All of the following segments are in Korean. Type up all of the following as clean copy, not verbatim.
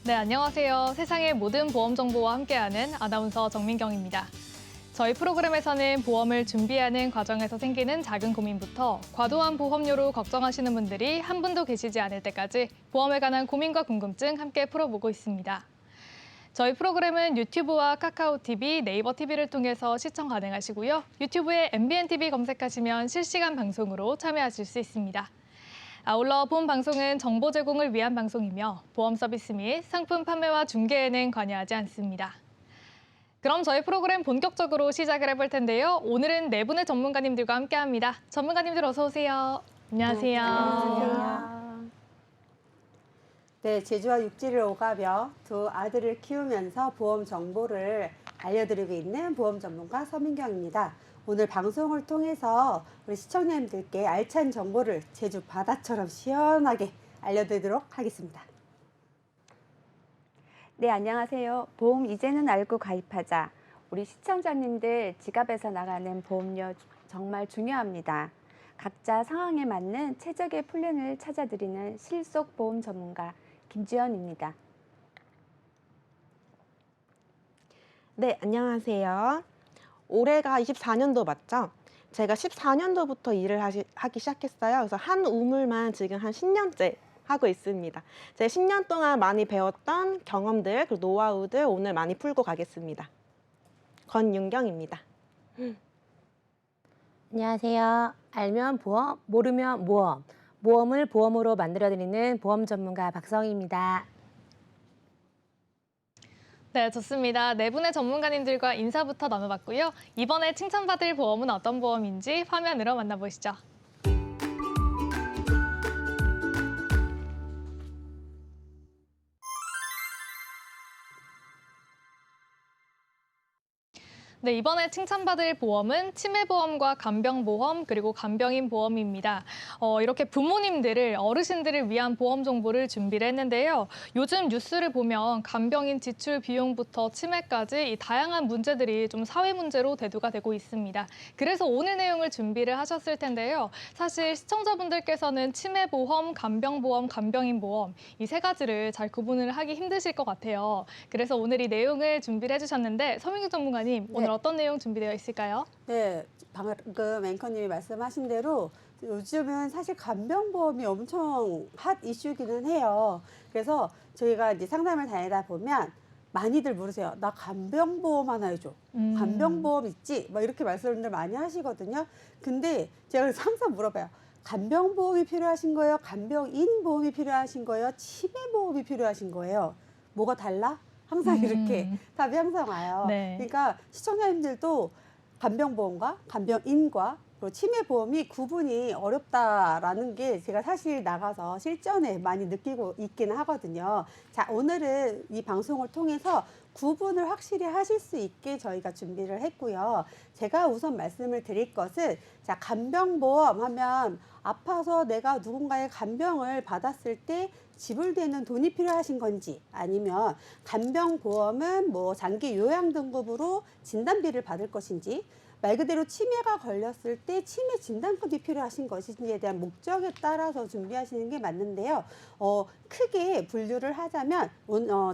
네, 안녕하세요. 세상의 모든 보험 정보와 함께하는 아나운서 정민경입니다. 저희 프로그램에서는 보험을 준비하는 과정에서 생기는 작은 고민부터 과도한 보험료로 걱정하시는 분들이 한 분도 계시지 않을 때까지 보험에 관한 고민과 궁금증 함께 풀어보고 있습니다. 저희 프로그램은 유튜브와 카카오 TV, 네이버 TV를 통해서 시청 가능하시고요. 유튜브에 MBN TV 검색하시면 실시간 방송으로 참여하실 수 있습니다. 아울러 본 방송은 정보 제공을 위한 방송이며 보험 서비스 및 상품 판매와 중개에는 관여하지 않습니다. 그럼 저희 프로그램 본격적으로 시작을 해볼 텐데요. 오늘은 네 분의 전문가님들과 함께합니다. 전문가님들 어서 오세요. 안녕하세요. 안녕하세요. 네, 제주와 육지를 오가며 두 아들을 키우면서 보험 정보를 알려드리고 있는 보험 전문가 서민경입니다. 오늘 방송을 통해서 우리 시청자님들께 알찬 정보를 제주 바다처럼 시원하게 알려드리도록 하겠습니다. 네, 안녕하세요. 보험 이제는 알고 가입하자. 우리 시청자님들 지갑에서 나가는 보험료 정말 중요합니다. 각자 상황에 맞는 최적의 플랜을 찾아드리는 실속 보험 전문가 김지연입니다. 네, 안녕하세요. 올해가 24년도 맞죠? 제가 14년도부터 일을 하기 시작했어요. 그래서 한 우물만 지금 한 10년째 하고 있습니다. 제가 10년 동안 많이 배웠던 경험들, 그리고 노하우들 오늘 많이 풀고 가겠습니다. 권윤경입니다. 안녕하세요. 알면 보험, 모르면 모험. 모험을 보험으로 만들어드리는 보험 전문가 박성희입니다. 네, 좋습니다. 네 분의 전문가님들과 인사부터 나눠봤고요. 이번에 칭찬받을 보험은 어떤 보험인지 화면으로 만나보시죠. 네, 이번에 칭찬받을 보험은 치매보험과 간병보험 그리고 간병인 보험입니다. 이렇게 부모님들을 어르신들을 위한 보험 정보를 준비를 했는데요. 요즘 뉴스를 보면 간병인 지출 비용부터 치매까지 이 다양한 문제들이 좀 사회 문제로 대두가 되고 있습니다. 그래서 오늘 내용을 준비를 하셨을 텐데요. 사실 시청자분들께서는 치매보험, 간병보험, 간병인 보험 이 세 가지를 잘 구분을 하기 힘드실 것 같아요. 그래서 오늘 이 내용을 준비를 해주셨는데 서민규 전문가님 오늘 어떤 내용 준비되어 있을까요? 네, 방금 앵커님이 말씀하신 대로 요즘은 사실 간병보험이 엄청 핫 이슈기는 해요. 그래서 저희가 이제 상담을 다니다 보면 많이들 물으세요. 나 간병보험 하나 해줘. 간병보험 있지? 막 이렇게 말씀들 많이 하시거든요. 근데 제가 그래서 항상 물어봐요. 간병보험이 필요하신 거예요? 간병인 보험이 필요하신 거예요? 치매보험이 필요하신 거예요? 뭐가 달라? 항상 이렇게 답이 항상 와요. 네. 그러니까 시청자님들도 간병보험과 간병인과 그리고 치매보험이 구분이 어렵다라는 게 제가 사실 나가서 실전에 많이 느끼고 있기는 하거든요. 자, 오늘은 이 방송을 통해서 구분을 확실히 하실 수 있게 저희가 준비를 했고요. 제가 우선 말씀을 드릴 것은 자, 간병보험 하면 아파서 내가 누군가의 간병을 받았을 때 지불되는 돈이 필요하신 건지 아니면 간병보험은 뭐 장기 요양 등급으로 진단비를 받을 것인지 말 그대로 치매가 걸렸을 때 치매 진단급이 필요하신 것인지에 대한 목적에 따라서 준비하시는 게 맞는데요. 크게 분류를 하자면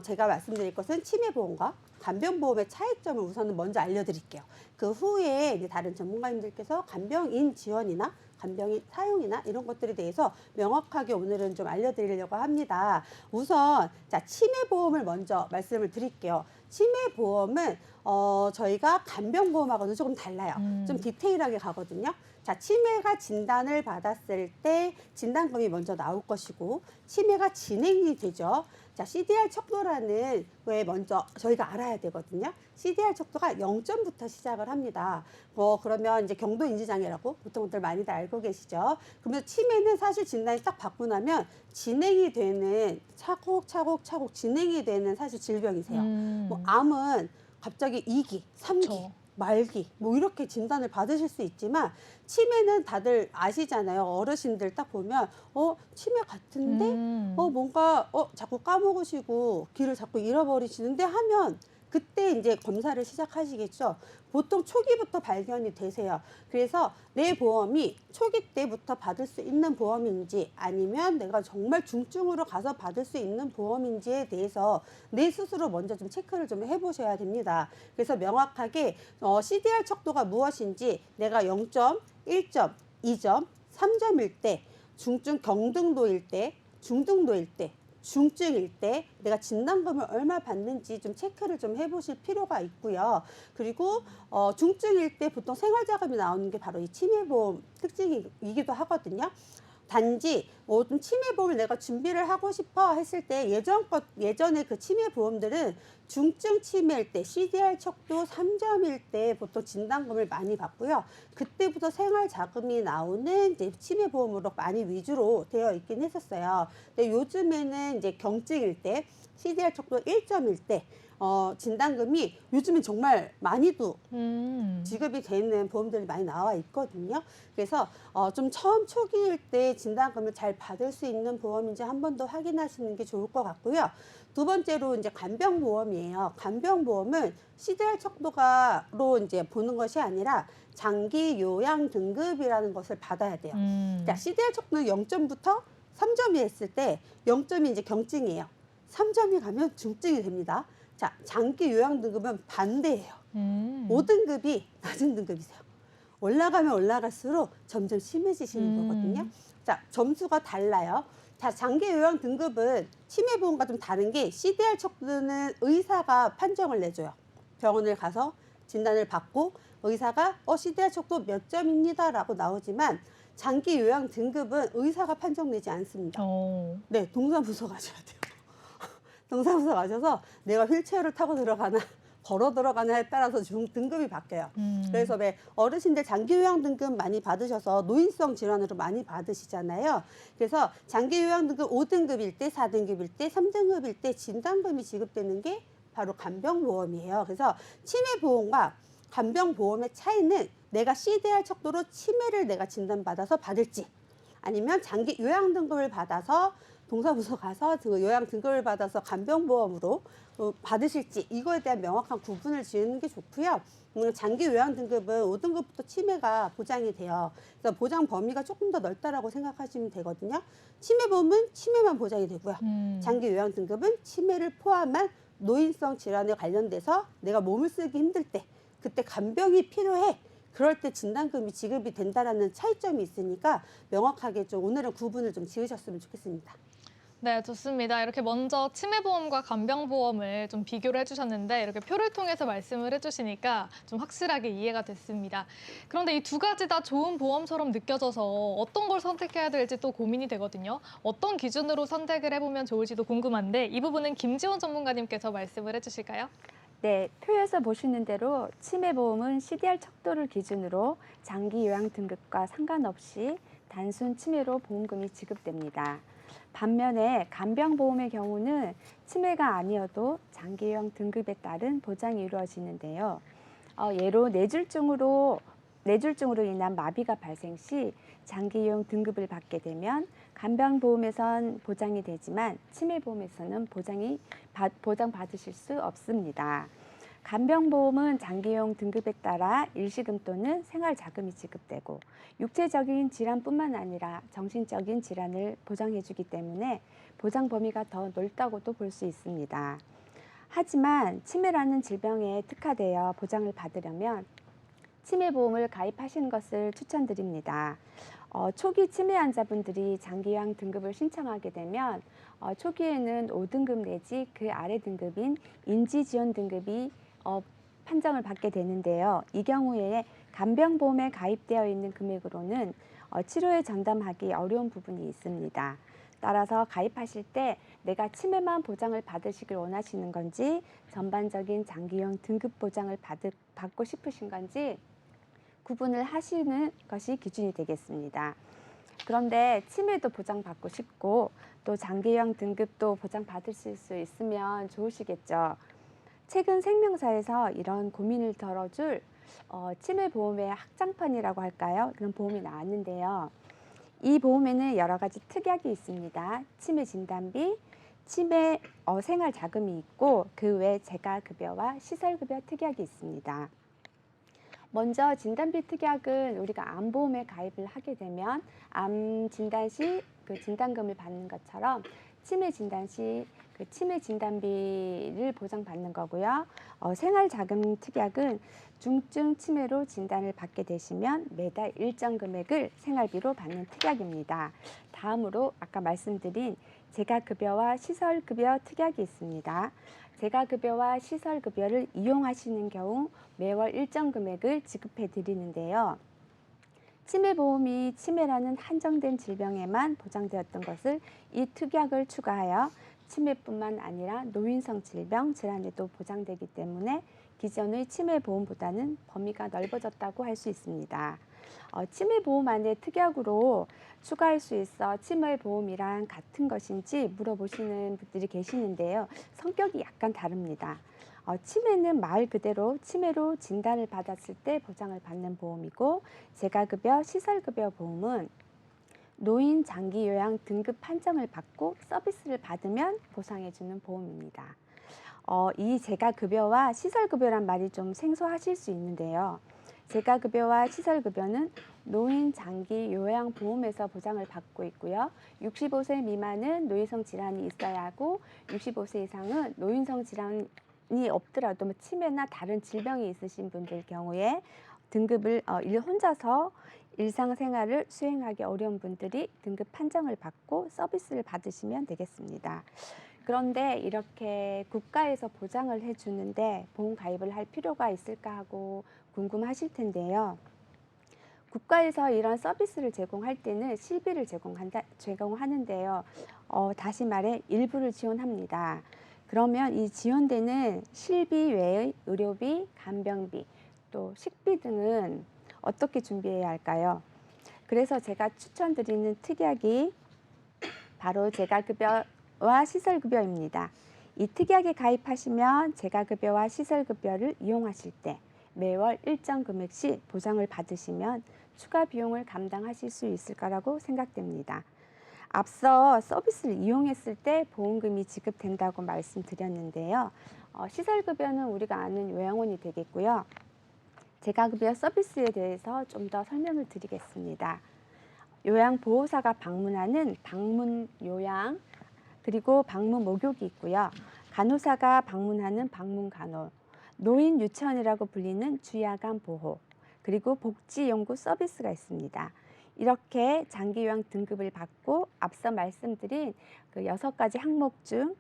제가 말씀드릴 것은 치매보험과 간병보험의 차이점을 우선은 먼저 알려드릴게요. 그 후에 이제 다른 전문가님들께서 간병인 지원이나 간병인 사용이나 이런 것들에 대해서 명확하게 오늘은 좀 알려드리려고 합니다. 우선 자, 치매보험을 먼저 말씀을 드릴게요. 치매보험은 저희가 간병보험하고는 조금 달라요. 좀 디테일하게 가거든요. 자, 치매가 진단을 받았을 때 진단금이 먼저 나올 것이고 치매가 진행이 되죠. 자, CDR 척도라는 왜 먼저 저희가 알아야 되거든요. CDR 척도가 0점부터 시작을 합니다. 그러면 이제 경도인지장애라고 보통들 많이들 알고 계시죠. 그러면 치매는 사실 진단이 딱 받고 나면 진행이 되는 차곡차곡 진행이 되는 사실 질병이세요. 뭐 암은 갑자기 2기, 3기, 그쵸. 말기 뭐 이렇게 진단을 받으실 수 있지만 치매는 다들 아시잖아요. 어르신들 딱 보면 치매 같은데 뭔가 자꾸 까먹으시고 길을 자꾸 잃어버리시는데 하면 그때 이제 검사를 시작하시겠죠. 보통 초기부터 발견이 되세요. 그래서 내 보험이 초기 때부터 받을 수 있는 보험인지 아니면 내가 정말 중증으로 가서 받을 수 있는 보험인지에 대해서 내 스스로 먼저 좀 체크를 좀 해보셔야 됩니다. 그래서 명확하게 CDR 척도가 무엇인지 내가 0점, 1점, 2점, 3점일 때, 중증 경등도일 때, 중등도일 때, 중증일 때 내가 진단금을 얼마 받는지 좀 체크를 좀 해보실 필요가 있고요. 그리고 중증일 때 보통 생활자금이 나오는 게 바로 이 치매보험 특징이기도 하거든요. 단지 좀 치매보험을 내가 준비를 하고 싶어 했을 때 예전에 그 치매보험들은 중증 치매일 때 CDR 척도 3점일 때 보통 진단금을 많이 받고요. 그때부터 생활자금이 나오는 이제 치매보험으로 많이 위주로 되어 있긴 했었어요. 근데 요즘에는 이제 경증일 때 CDR 척도 1점일 때 진단금이 요즘엔 정말 많이도 지급이 되는 보험들이 많이 나와 있거든요. 그래서 좀 처음 초기일 때 진단금을 잘 받을 수 있는 보험인지 한 번 더 확인하시는 게 좋을 것 같고요. 두 번째로 이제 간병보험이에요. 간병보험은 CDR 척도가로 이제 보는 것이 아니라 장기 요양 등급이라는 것을 받아야 돼요. 자, CDR 척도는 0점부터 3점이 했을 때 0점이 이제 경증이에요. 3점이 가면 중증이 됩니다. 자, 장기 요양 등급은 반대예요. 5등급이 낮은 등급이세요. 올라가면 올라갈수록 점점 심해지시는 거거든요. 자, 점수가 달라요. 자, 장기 요양 등급은 치매보험과 좀 다른 게 CDR 척도는 의사가 판정을 내줘요. 병원을 가서 진단을 받고 의사가 CDR 척도 몇 점입니다 라고 나오지만 장기 요양 등급은 의사가 판정내지 않습니다. 네, 동사무소 가셔야 돼요. 동사무소 가셔서 내가 휠체어를 타고 들어가나 걸어 들어가냐에 따라서 등급이 바뀌어요. 그래서 왜 어르신들 장기 요양 등급 많이 받으셔서 노인성 질환으로 많이 받으시잖아요. 그래서 장기 요양 등급 5등급일 때, 4등급일 때, 3등급일 때 진단금이 지급되는 게 바로 간병보험이에요. 그래서 치매보험과 간병보험의 차이는 내가 CDR 척도로 치매를 내가 진단받아서 받을지 아니면 장기 요양 등급을 받아서 동사무소 가서 그 요양 등급을 받아서 간병보험으로 받으실지 이거에 대한 명확한 구분을 지으는 게 좋고요. 장기 요양 등급은 5등급부터 치매가 보장이 돼요. 그래서 보장 범위가 조금 더 넓다라고 생각하시면 되거든요. 치매보험은 치매만 보장이 되고요. 장기 요양 등급은 치매를 포함한 노인성 질환에 관련돼서 내가 몸을 쓰기 힘들 때 그때 간병이 필요해. 그럴 때 진단금이 지급이 된다라는 차이점이 있으니까 명확하게 좀 오늘은 구분을 좀 지으셨으면 좋겠습니다. 네, 좋습니다. 이렇게 먼저 치매보험과 간병보험을 좀 비교를 해주셨는데 이렇게 표를 통해서 말씀을 해주시니까 좀 확실하게 이해가 됐습니다. 그런데 이 두 가지 다 좋은 보험처럼 느껴져서 어떤 걸 선택해야 될지 또 고민이 되거든요. 어떤 기준으로 선택을 해보면 좋을지도 궁금한데 이 부분은 김지원 전문가님께서 말씀을 해주실까요? 네, 표에서 보시는 대로 치매보험은 CDR 척도를 기준으로 장기 요양 등급과 상관없이 단순 치매로 보험금이 지급됩니다. 반면에 간병보험의 경우는 치매가 아니어도 장기 요양 등급에 따른 보장이 이루어지는데요. 예로 뇌졸중으로 인한 마비가 발생 시 장기 요양 등급을 받게 되면 간병보험에선 보장이 되지만 치매보험에서는 보장받으실 수 없습니다. 간병보험은 장기용 등급에 따라 일시금 또는 생활자금이 지급되고 육체적인 질환뿐만 아니라 정신적인 질환을 보장해주기 때문에 보장 범위가 더 넓다고도 볼 수 있습니다. 하지만 치매라는 질병에 특화되어 보장을 받으려면 치매보험을 가입하시는 것을 추천드립니다. 초기 치매 환자분들이 장기요양 등급을 신청하게 되면 초기에는 5등급 내지 그 아래 등급인 인지지원 등급이 판정을 받게 되는데요. 이 경우에 간병보험에 가입되어 있는 금액으로는 치료에 전담하기 어려운 부분이 있습니다. 따라서 가입하실 때 내가 치매만 보장을 받으시길 원하시는 건지 전반적인 장기용 등급 보장을 받고 싶으신 건지 구분을 하시는 것이 기준이 되겠습니다. 그런데 치매도 보장받고 싶고 또 장기요양 등급도 보장받으실 수 있으면 좋으시겠죠. 최근 생명사에서 이런 고민을 덜어줄 치매보험의 확장판이라고 할까요? 그런 보험이 나왔는데요. 이 보험에는 여러 가지 특약이 있습니다. 치매 진단비, 치매 생활 자금이 있고 그 외 재가급여와 시설급여 특약이 있습니다. 먼저 진단비 특약은 우리가 암보험에 가입을 하게 되면 암 진단 시 그 진단금을 받는 것처럼 치매 진단 시 그 치매 진단비를 보장받는 거고요. 생활자금 특약은 중증 치매로 진단을 받게 되시면 매달 일정 금액을 생활비로 받는 특약입니다. 다음으로 아까 말씀드린 재가급여와 시설급여 특약이 있습니다. 재가급여와 시설급여를 이용하시는 경우 매월 일정 금액을 지급해 드리는데요. 치매보험이 치매라는 한정된 질병에만 보장되었던 것을 이 특약을 추가하여 치매뿐만 아니라 노인성 질병, 질환에도 보장되기 때문에 기존의 치매보험보다는 범위가 넓어졌다고 할 수 있습니다. 치매보험 안에 특약으로 추가할 수 있어 치매보험이랑 같은 것인지 물어보시는 분들이 계시는데요. 성격이 약간 다릅니다. 치매는 말 그대로 치매로 진단을 받았을 때 보장을 받는 보험이고 재가급여, 시설급여 보험은 노인 장기 요양 등급 판정을 받고 서비스를 받으면 보상해주는 보험입니다. 이 재가급여와 시설급여란 말이 좀 생소하실 수 있는데요. 재가급여와 시설급여는 노인 장기 요양 보험에서 보장을 받고 있고요. 65세 미만은 노인성 질환이 있어야 하고 65세 이상은 노인성 질환이 없더라도 뭐 치매나 다른 질병이 있으신 분들 경우에 등급을 혼자서 일상생활을 수행하기 어려운 분들이 등급 판정을 받고 서비스를 받으시면 되겠습니다. 그런데 이렇게 국가에서 보장을 해주는데 보험 가입을 할 필요가 있을까 하고 궁금하실 텐데요. 국가에서 이런 서비스를 제공할 때는 실비를 제공하는데요. 다시 말해 일부를 지원합니다. 그러면 이 지원되는 실비 외의 의료비, 간병비, 또 식비 등은 어떻게 준비해야 할까요? 그래서 제가 추천드리는 특약이 바로 재가급여와 시설급여입니다. 이 특약에 가입하시면 재가급여와 시설급여를 이용하실 때 매월 일정 금액씩 보장을 받으시면 추가 비용을 감당하실 수 있을 거라고 생각됩니다. 앞서 서비스를 이용했을 때 보험금이 지급된다고 말씀드렸는데요. 시설급여는 우리가 아는 요양원이 되겠고요. 재가급여 서비스에 대해서 좀 더 설명을 드리겠습니다. 요양보호사가 방문하는 방문 요양, 그리고 방문 목욕이 있고요. 간호사가 방문하는 방문 간호, 노인 유치원이라고 불리는 주야간 보호, 그리고 복지연구 서비스가 있습니다. 이렇게 장기요양 등급을 받고 앞서 말씀드린 그 6가지 항목 중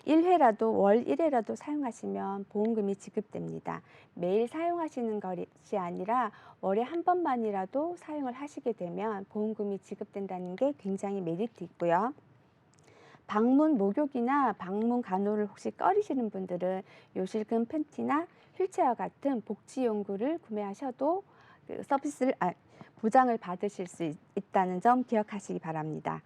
1회라도 월 1회라도 사용하시면 보험금이 지급됩니다. 매일 사용하시는 것이 아니라 월에 한 번만이라도 사용을 하시게 되면 보험금이 지급된다는 게 굉장히 메리트 있고요. 방문 목욕이나 방문 간호를 혹시 꺼리시는 분들은 요실금 팬티나 휠체어 같은 복지용구를 구매하셔도 그 서비스를 보장을 받으실 수 있다는 점 기억하시기 바랍니다.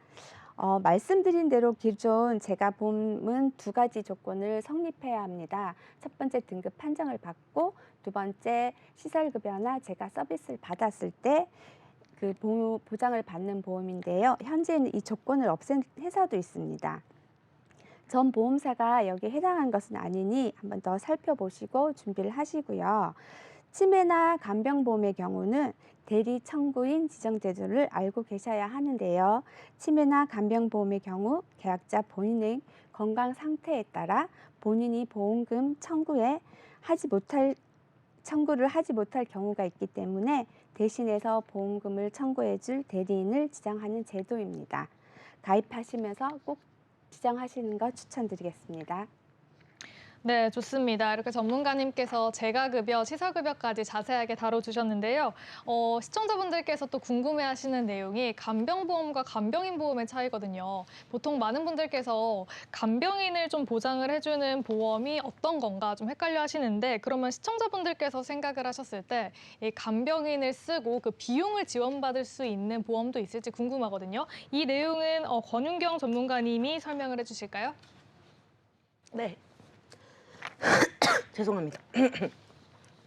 말씀드린 대로 기존 재가보험은 2가지 조건을 성립해야 합니다. 첫 번째 등급 판정을 받고 두 번째 시설급여나 재가 서비스를 받았을 때 그 보장을 받는 보험인데요. 현재는 이 조건을 없앤 회사도 있습니다. 전 보험사가 여기에 해당한 것은 아니니 한 번 더 살펴보시고 준비를 하시고요. 치매나 간병보험의 경우는 대리 청구인 지정제도를 알고 계셔야 하는데요. 치매나 간병보험의 경우 계약자 본인의 건강 상태에 따라 본인이 보험금 청구를 하지 못할 경우가 있기 때문에 대신해서 보험금을 청구해 줄 대리인을 지정하는 제도입니다. 가입하시면서 꼭 지정하시는 거 추천드리겠습니다. 네, 좋습니다. 이렇게 전문가님께서 재가급여, 시설급여까지 자세하게 다뤄주셨는데요. 시청자분들께서 또 궁금해하시는 내용이 간병보험과 간병인보험의 차이거든요. 보통 많은 분들께서 간병인을 좀 보장을 해주는 보험이 어떤 건가 좀 헷갈려 하시는데 그러면 시청자분들께서 생각을 하셨을 때 이 간병인을 쓰고 그 비용을 지원받을 수 있는 보험도 있을지 궁금하거든요. 이 내용은 권윤경 전문가님이 설명을 해주실까요? 네. 죄송합니다.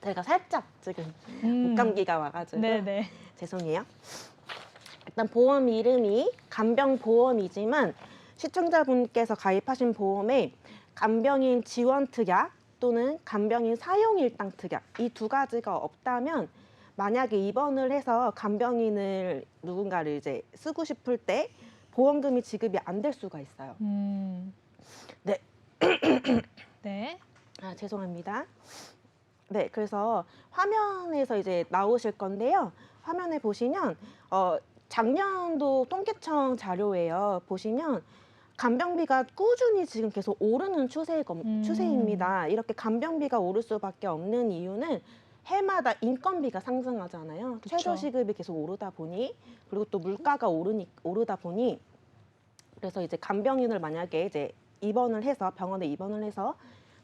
제가 살짝 지금 목감기가 와가지고 네네. 죄송해요. 일단 보험 이름이 간병보험이지만 시청자분께서 가입하신 보험에 간병인 지원 특약 또는 간병인 사용 일당 특약 이 두 가지가 없다면 만약에 입원을 해서 간병인을 누군가를 이제 쓰고 싶을 때 보험금이 지급이 안 될 수가 있어요. 네. 네. 아, 죄송합니다. 네, 그래서 화면에서 이제 나오실 건데요. 화면에 보시면 작년도 통계청 자료예요. 보시면 간병비가 꾸준히 지금 계속 오르는 추세입니다. 이렇게 간병비가 오를 수밖에 없는 이유는 해마다 인건비가 상승하잖아요. 그쵸. 최저시급이 계속 오르다 보니 그리고 또 물가가 오르다 보니 그래서 이제 간병인을 만약에 이제 병원에 입원을 해서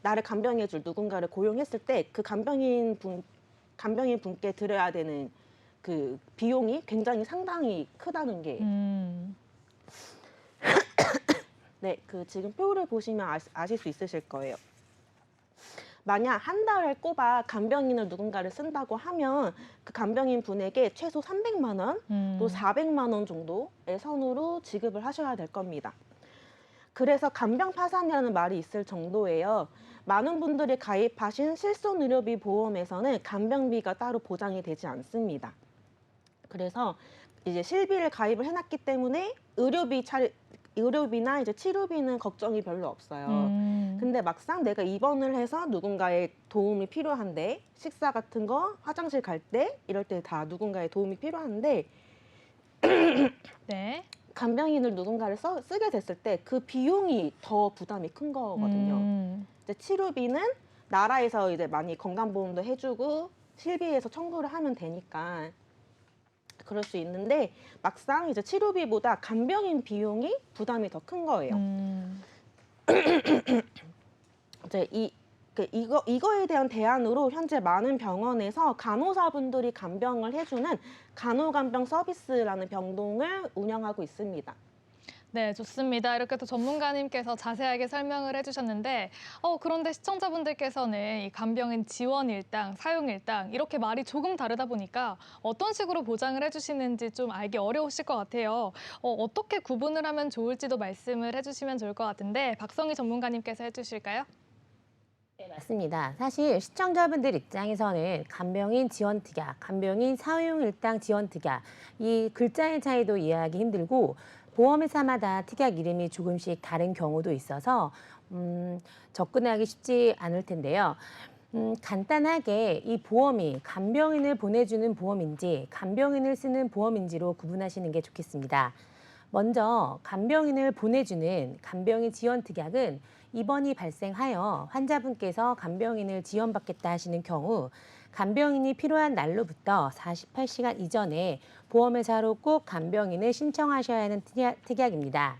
나를 간병해줄 누군가를 고용했을 때 그 간병인 분께 들여야 되는 그 비용이 굉장히 상당히 크다는 게 네, 그 지금 표를 보시면 아실 수 있으실 거예요. 만약 한 달을 꼽아 간병인을 누군가를 쓴다고 하면 그 간병인 분에게 최소 300만 원, 또 400만 원 정도의 선으로 지급을 하셔야 될 겁니다. 그래서 간병파산이라는 말이 있을 정도예요. 많은 분들이 가입하신 실손의료비 보험에서는 간병비가 따로 보장이 되지 않습니다. 그래서 이제 실비를 가입을 해놨기 때문에 의료비나 이제 치료비는 걱정이 별로 없어요. 근데 막상 내가 입원을 해서 누군가의 도움이 필요한데 식사 같은 거, 화장실 갈 때 이럴 때 다 누군가의 도움이 필요한데 네. 간병인을 누군가를 쓰게 됐을 때 그 비용이 더 부담이 큰 거거든요. 이제 치료비는 나라에서 이제 많이 건강보험도 해주고 실비에서 청구를 하면 되니까 그럴 수 있는데 막상 이제 치료비보다 간병인 비용이 부담이 더 큰 거예요. 이제 이거에 대한 대안으로 현재 많은 병원에서 간호사분들이 간병을 해주는 간호간병 서비스라는 병동을 운영하고 있습니다. 네, 좋습니다. 이렇게 또 전문가님께서 자세하게 설명을 해주셨는데, 그런데 시청자분들께서는 이 간병인 지원 일당, 사용 일당 이렇게 말이 조금 다르다 보니까 어떤 식으로 보장을 해주시는지 좀 알기 어려우실 것 같아요. 어떻게 구분을 하면 좋을지도 말씀을 해주시면 좋을 것 같은데, 박성희 전문가님께서 해주실까요? 네, 맞습니다. 사실 시청자분들 입장에서는 간병인 지원 특약, 간병인 사용 일당 지원 특약 이 글자의 차이도 이해하기 힘들고 보험회사마다 특약 이름이 조금씩 다른 경우도 있어서 접근하기 쉽지 않을 텐데요. 간단하게 이 보험이 간병인을 보내주는 보험인지 간병인을 쓰는 보험인지로 구분하시는 게 좋겠습니다. 먼저 간병인을 보내주는 간병인 지원 특약은 입원이 발생하여 환자분께서 간병인을 지원받겠다 하시는 경우 간병인이 필요한 날로부터 48시간 이전에 보험회사로 꼭 간병인을 신청하셔야 하는 특약입니다.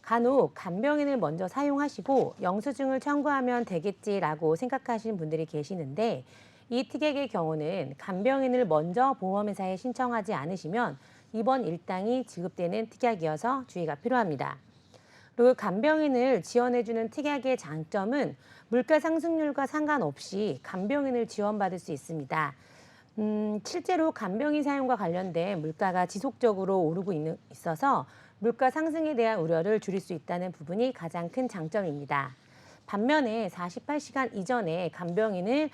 간혹 간병인을 먼저 사용하시고 영수증을 청구하면 되겠지라고 생각하시는 분들이 계시는데 이 특약의 경우는 간병인을 먼저 보험회사에 신청하지 않으시면 입원 일당이 지급되는 특약이어서 주의가 필요합니다. 그리고 간병인을 지원해주는 특약의 장점은 물가 상승률과 상관없이 간병인을 지원받을 수 있습니다. 실제로 간병인 사용과 관련된 물가가 지속적으로 오르고 있어서 물가 상승에 대한 우려를 줄일 수 있다는 부분이 가장 큰 장점입니다. 반면에 48시간 이전에 간병인을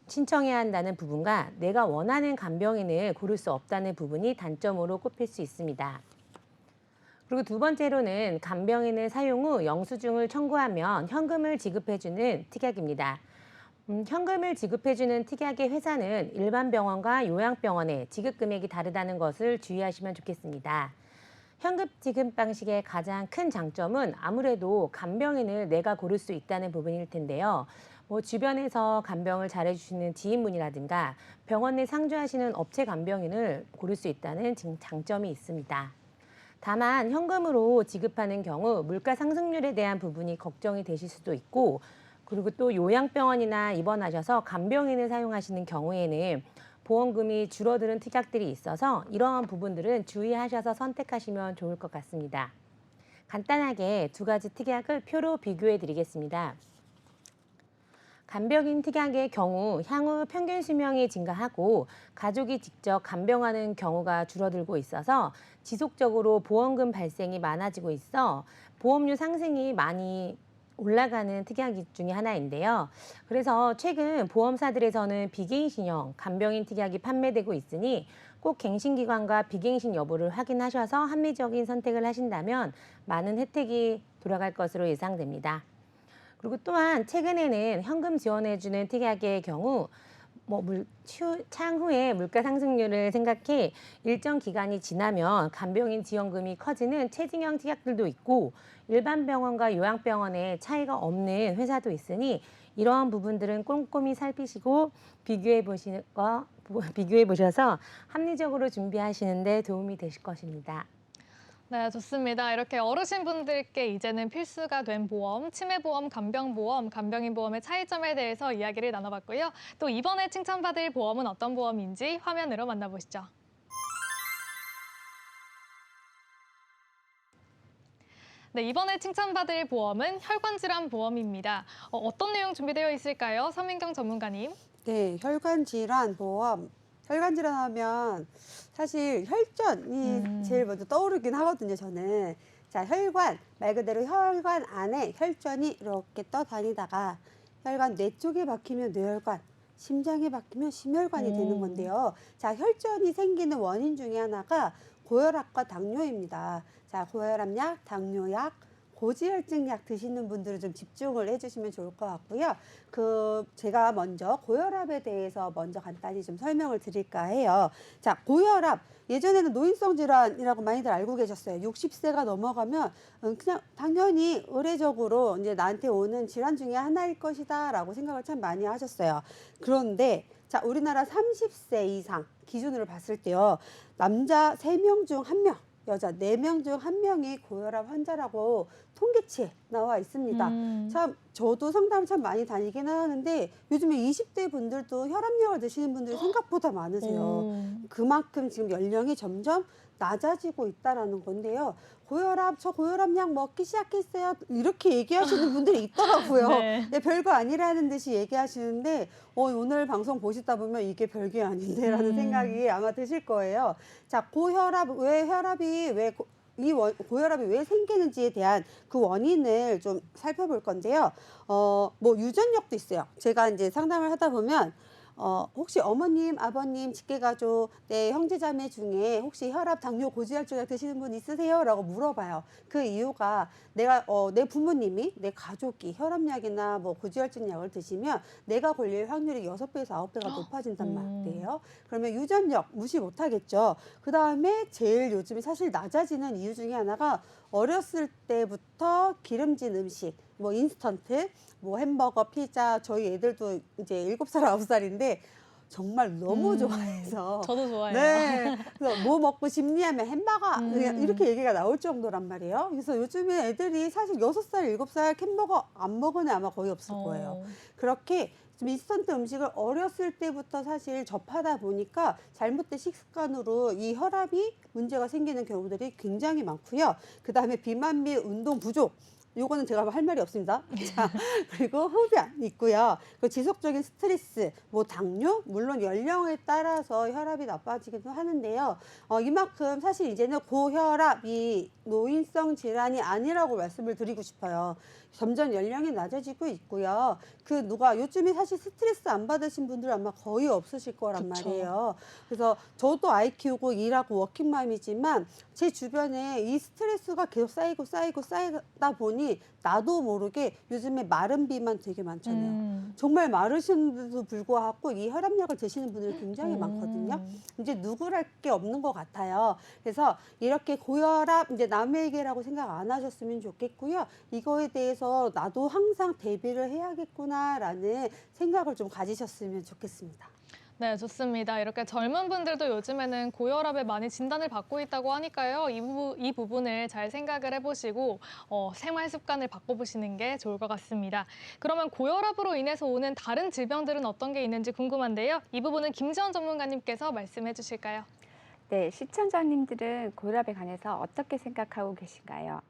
신청해야 한다는 부분과 내가 원하는 간병인을 고를 수 없다는 부분이 단점으로 꼽힐 수 있습니다. 그리고 두 번째로는 간병인을 사용 후 영수증을 청구하면 현금을 지급해주는 특약입니다. 현금을 지급해주는 특약의 회사는 일반 병원과 요양병원의 지급 금액이 다르다는 것을 주의하시면 좋겠습니다. 현금 지급 방식의 가장 큰 장점은 아무래도 간병인을 내가 고를 수 있다는 부분일 텐데요. 주변에서 간병을 잘해주시는 지인분이라든가 병원 내 상주하시는 업체 간병인을 고를 수 있다는 장점이 있습니다. 다만 현금으로 지급하는 경우 물가 상승률에 대한 부분이 걱정이 되실 수도 있고 그리고 또 요양병원이나 입원하셔서 간병인을 사용하시는 경우에는 보험금이 줄어드는 특약들이 있어서 이러한 부분들은 주의하셔서 선택하시면 좋을 것 같습니다. 간단하게 두 가지 특약을 표로 비교해 드리겠습니다. 간병인 특약의 경우 향후 평균 수명이 증가하고 가족이 직접 간병하는 경우가 줄어들고 있어서 지속적으로 보험금 발생이 많아지고 있어 보험료 상승이 많이 올라가는 특약 중에 하나인데요. 그래서 최근 보험사들에서는 비갱신형 간병인 특약이 판매되고 있으니 꼭 갱신기간과 비갱신 여부를 확인하셔서 합리적인 선택을 하신다면 많은 혜택이 돌아갈 것으로 예상됩니다. 그리고 또한 최근에는 현금 지원해주는 특약의 경우 향후에 물가 상승률을 생각해 일정 기간이 지나면 간병인 지원금이 커지는 체증형 특약들도 있고 일반 병원과 요양병원에 차이가 없는 회사도 있으니 이러한 부분들은 꼼꼼히 살피시고 비교해 보셔서 합리적으로 준비하시는 데 도움이 되실 것입니다. 네, 좋습니다. 이렇게 어르신분들께 이제는 필수가 된 보험, 치매보험, 간병보험, 간병인보험의 차이점에 대해서 이야기를 나눠봤고요. 또 이번에 칭찬받을 보험은 어떤 보험인지 화면으로 만나보시죠. 네, 이번에 칭찬받을 보험은 혈관질환 보험입니다. 어떤 내용 준비되어 있을까요? 서민경 전문가님. 네, 혈관질환 보험. 혈관질환 하면 사실 혈전이 제일 먼저 떠오르긴 하거든요, 저는. 자, 혈관, 말 그대로 혈관 안에 혈전이 이렇게 떠다니다가 혈관 뇌 쪽에 막히면 뇌혈관, 심장에 막히면 심혈관이 되는 건데요. 자, 혈전이 생기는 원인 중에 하나가 고혈압과 당뇨입니다. 자, 고혈압약, 당뇨약, 고지혈증약 드시는 분들은 좀 집중을 해주시면 좋을 것 같고요. 제가 먼저 고혈압에 대해서 먼저 간단히 좀 설명을 드릴까 해요. 자, 고혈압. 예전에는 노인성 질환이라고 많이들 알고 계셨어요. 60세가 넘어가면 그냥 당연히 의례적으로 이제 나한테 오는 질환 중에 하나일 것이다라고 생각을 참 많이 하셨어요. 그런데 자, 우리나라 30세 이상 기준으로 봤을 때요. 남자 3명 중 1명, 여자 4명 중 1명이 고혈압 환자라고 통계치에 나와 있습니다. 참 저도 상담 참 많이 다니긴 하는데 요즘에 20대 분들도 혈압약을 드시는 분들이 생각보다 많으세요. 그만큼 지금 연령이 점점 낮아지고 있다라는 건데요. 저 고혈압약 먹기 시작했어요. 이렇게 얘기하시는 분들이 있더라고요. 네. 네, 별거 아니라는 듯이 얘기하시는데 오늘 방송 보시다 보면 이게 별게 아닌데라는 생각이 아마 드실 거예요. 자, 고혈압 고혈압이 왜 생기는지에 대한 그 원인을 좀 살펴볼 건데요. 유전력도 있어요. 제가 이제 상담을 하다 보면 혹시 어머님, 아버님, 직계가족, 내 형제자매 중에 혹시 혈압, 당뇨, 고지혈증 드시는 분 있으세요? 라고 물어봐요. 그 이유가 내 부모님이, 내 가족이 혈압약이나 고지혈증 약을 드시면 내가 걸릴 확률이 6배에서 9배가 높아진단 말이에요. 그러면 유전력 무시 못하겠죠. 그 다음에 제일 요즘에 사실 낮아지는 이유 중에 하나가 어렸을 때부터 기름진 음식, 인스턴트, 햄버거, 피자, 저희 애들도 이제 7살, 9살인데 정말 너무 좋아해서. 저도 좋아해요. 네. 그래서 뭐 먹고 싶니 하면 햄버거 그냥 이렇게 얘기가 나올 정도란 말이에요. 그래서 요즘에 애들이 사실 6살, 7살 햄버거 안 먹은 애 아마 거의 없을 거예요. 그렇게 좀 인스턴트 음식을 어렸을 때부터 사실 접하다 보니까 잘못된 식습관으로 이 혈압이 문제가 생기는 경우들이 굉장히 많고요. 그다음에 비만 및 운동 부족. 요거는 제가 할 말이 없습니다. 자, 그리고 흡연 있고요. 그 지속적인 스트레스, 당뇨, 물론 연령에 따라서 혈압이 나빠지기도 하는데요. 이만큼 사실 이제는 고혈압이 노인성 질환이 아니라고 말씀을 드리고 싶어요. 점점 연령이 낮아지고 있고요. 요즘에 사실 스트레스 안 받으신 분들 아마 거의 없으실 거란 말이에요. 그래서 저도 아이 키우고 일하고 워킹맘이지만 제 주변에 이 스트레스가 계속 쌓이다 보니 나도 모르게 요즘에 마른 비만 되게 많잖아요. 정말 마르신데도 불구하고 이 혈압약을 드시는 분들이 굉장히 많거든요. 이제 누구랄 게 없는 것 같아요. 그래서 이렇게 고혈압 이제 남의 얘기라고 생각 안 하셨으면 좋겠고요. 이거에 대해서 나도 항상 대비를 해야겠구나라는 생각을 좀 가지셨으면 좋겠습니다. 네, 좋습니다. 이렇게 젊은 분들도 요즘에는 고혈압에 많이 진단을 받고 있다고 하니까요. 이 부분을 잘 생각을 해보시고 생활 습관을 바꿔보시는 게 좋을 것 같습니다. 그러면 고혈압으로 인해서 오는 다른 질병들은 어떤 게 있는지 궁금한데요. 이 부분은 김지원 전문가님께서 말씀해 주실까요? 네, 시청자님들은 고혈압에 관해서 어떻게 생각하고 계신가요?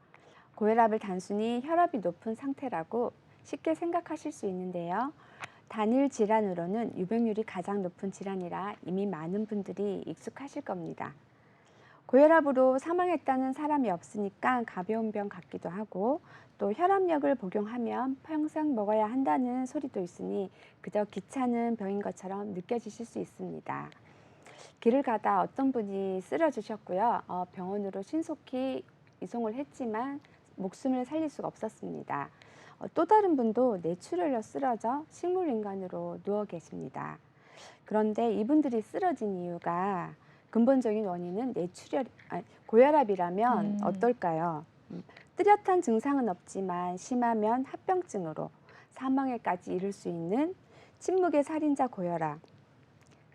고혈압을 단순히 혈압이 높은 상태라고 쉽게 생각하실 수 있는데요. 단일 질환으로는 유병률이 가장 높은 질환이라 이미 많은 분들이 익숙하실 겁니다. 고혈압으로 사망했다는 사람이 없으니까 가벼운 병 같기도 하고 또 혈압약을 복용하면 평생 먹어야 한다는 소리도 있으니 그저 귀찮은 병인 것처럼 느껴지실 수 있습니다. 길을 가다 어떤 분이 쓰러지셨고요. 병원으로 신속히 이송을 했지만 목숨을 살릴 수가 없었습니다. 또 다른 분도 뇌출혈로 쓰러져 식물인간으로 누워 계십니다. 그런데 이분들이 쓰러진 이유가 근본적인 원인은 고혈압이라면 어떨까요? 뚜렷한 증상은 없지만 심하면 합병증으로 사망에까지 이를 수 있는 침묵의 살인자 고혈압.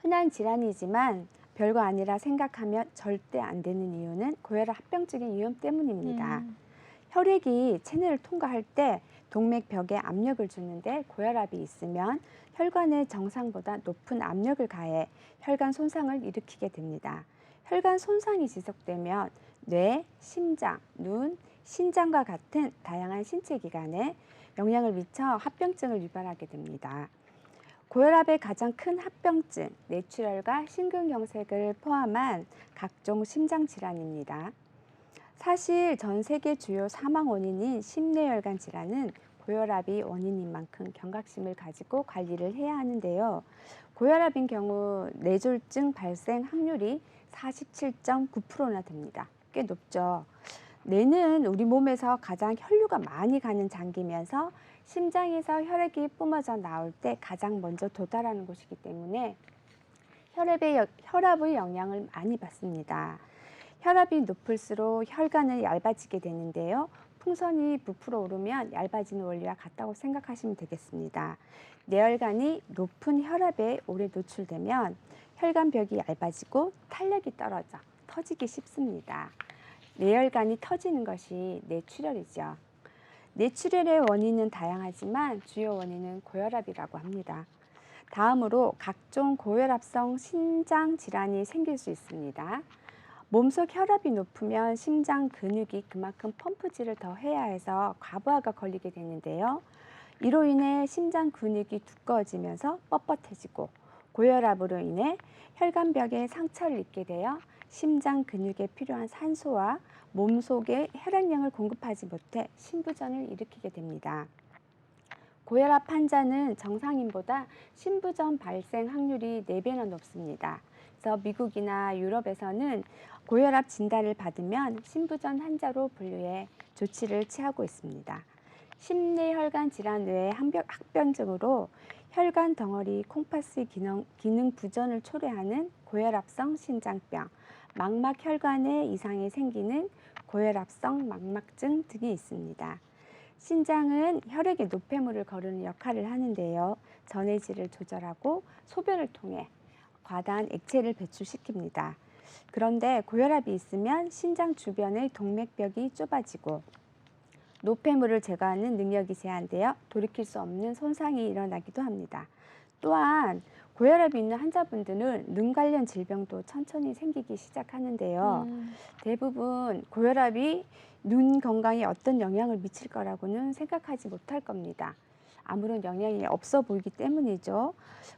흔한 질환이지만 별거 아니라 생각하면 절대 안 되는 이유는 고혈압 합병증의 위험 때문입니다. 혈액이 체내를 통과할 때 동맥벽에 압력을 주는데 고혈압이 있으면 혈관에 정상보다 높은 압력을 가해 혈관 손상을 일으키게 됩니다. 혈관 손상이 지속되면 뇌, 심장, 눈, 신장과 같은 다양한 신체 기관에 영향을 미쳐 합병증을 유발하게 됩니다. 고혈압의 가장 큰 합병증, 뇌출혈과 심근경색을 포함한 각종 심장 질환입니다. 사실 전 세계 주요 사망 원인인 심뇌혈관 질환은 고혈압이 원인인 만큼 경각심을 가지고 관리를 해야 하는데요. 고혈압인 경우 뇌졸중 발생 확률이 47.9%나 됩니다. 꽤 높죠. 뇌는 우리 몸에서 가장 혈류가 많이 가는 장기면서 심장에서 혈액이 뿜어져 나올 때 가장 먼저 도달하는 곳이기 때문에 혈압의 영향을 많이 받습니다. 혈압이 높을수록 혈관은 얇아지게 되는데요. 풍선이 부풀어 오르면 얇아지는 원리와 같다고 생각하시면 되겠습니다. 뇌혈관이 높은 혈압에 오래 노출되면 혈관벽이 얇아지고 탄력이 떨어져 터지기 쉽습니다. 뇌혈관이 터지는 것이 뇌출혈이죠. 뇌출혈의 원인은 다양하지만 주요 원인은 고혈압이라고 합니다. 다음으로 각종 고혈압성 신장 질환이 생길 수 있습니다. 몸속 혈압이 높으면 심장 근육이 그만큼 펌프질을 더 해야 해서 과부하가 걸리게 되는데요. 이로 인해 심장 근육이 두꺼워지면서 뻣뻣해지고 고혈압으로 인해 혈관벽에 상처를 입게 되어 심장 근육에 필요한 산소와 몸속에 혈액량을 공급하지 못해 심부전을 일으키게 됩니다. 고혈압 환자는 정상인보다 심부전 발생 확률이 4배나 높습니다. 그래서 미국이나 유럽에서는 고혈압 진단을 받으면 심부전 환자로 분류해 조치를 취하고 있습니다. 심뇌혈관 질환 외의 합병증으로 혈관 덩어리 콩팥의 기능 부전을 초래하는 고혈압성 신장병, 망막혈관에 이상이 생기는 고혈압성 망막증 등이 있습니다. 신장은 혈액의 노폐물을 거르는 역할을 하는데요. 전해질을 조절하고 소변을 통해 과다한 액체를 배출시킵니다. 그런데 고혈압이 있으면 신장 주변의 동맥벽이 좁아지고 노폐물을 제거하는 능력이 제한되어 돌이킬 수 없는 손상이 일어나기도 합니다. 또한 고혈압이 있는 환자분들은 눈 관련 질병도 천천히 생기기 시작하는데요. 대부분 고혈압이 눈 건강에 어떤 영향을 미칠 거라고는 생각하지 못할 겁니다. 아무런 영향이 없어 보이기 때문이죠.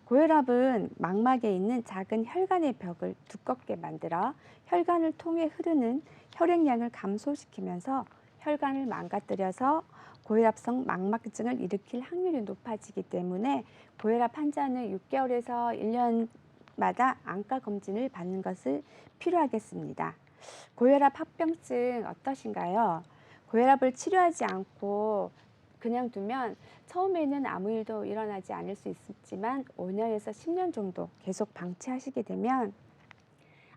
고혈압은 망막에 있는 작은 혈관의 벽을 두껍게 만들어 혈관을 통해 흐르는 혈액량을 감소시키면서 혈관을 망가뜨려서 고혈압성 망막증을 일으킬 확률이 높아지기 때문에 고혈압 환자는 6개월에서 1년마다 안과 검진을 받는 것을 필요하겠습니다. 고혈압 합병증 어떠신가요? 고혈압을 치료하지 않고 그냥 두면 처음에는 아무 일도 일어나지 않을 수 있지만 5년에서 10년 정도 계속 방치하시게 되면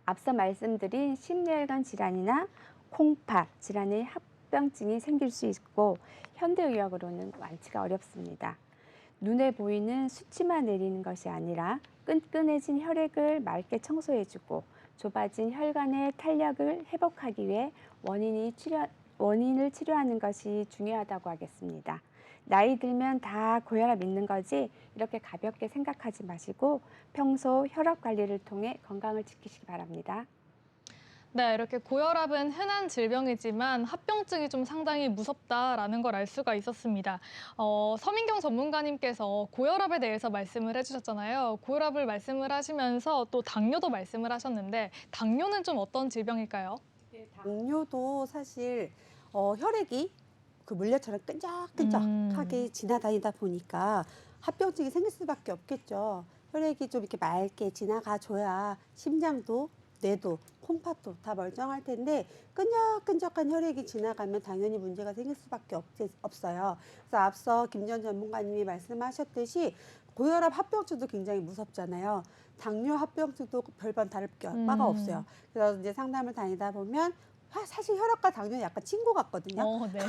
앞서 말씀드린 심뇌혈관 질환이나 콩팥 질환의 합병증이 생길 수 있고 현대의학으로는 완치가 어렵습니다. 눈에 보이는 수치만 내리는 것이 아니라 끈끈해진 혈액을 맑게 청소해주고 좁아진 혈관의 탄력을 회복하기 위해 원인을 치료하는 것이 중요하다고 하겠습니다. 나이 들면 다 고혈압 있는 거지 이렇게 가볍게 생각하지 마시고 평소 혈압 관리를 통해 건강을 지키시기 바랍니다. 네, 이렇게 고혈압은 흔한 질병이지만 합병증이 좀 상당히 무섭다라는 걸 알 수가 있었습니다. 서민경 전문가님께서 고혈압에 대해서 말씀을 해주셨잖아요. 고혈압을 말씀을 하시면서 또 당뇨도 말씀을 하셨는데 당뇨는 좀 어떤 질병일까요? 당뇨도 사실 혈액이 그 물엿처럼 끈적끈적하게 지나다니다 보니까 합병증이 생길 수밖에 없겠죠. 혈액이 좀 이렇게 맑게 지나가줘야 심장도 뇌도 콩팥도 다 멀쩡할 텐데 끈적끈적한 혈액이 지나가면 당연히 문제가 생길 수밖에 없어요. 그래서 앞서 김 전 전문가님이 말씀하셨듯이 고혈압 합병증도 굉장히 무섭잖아요. 당뇨 합병증도 별반 다를 바가 없어요. 그래서 이제 상담을 다니다 보면 사실 혈압과 당뇨는 약간 친구 같거든요. 네.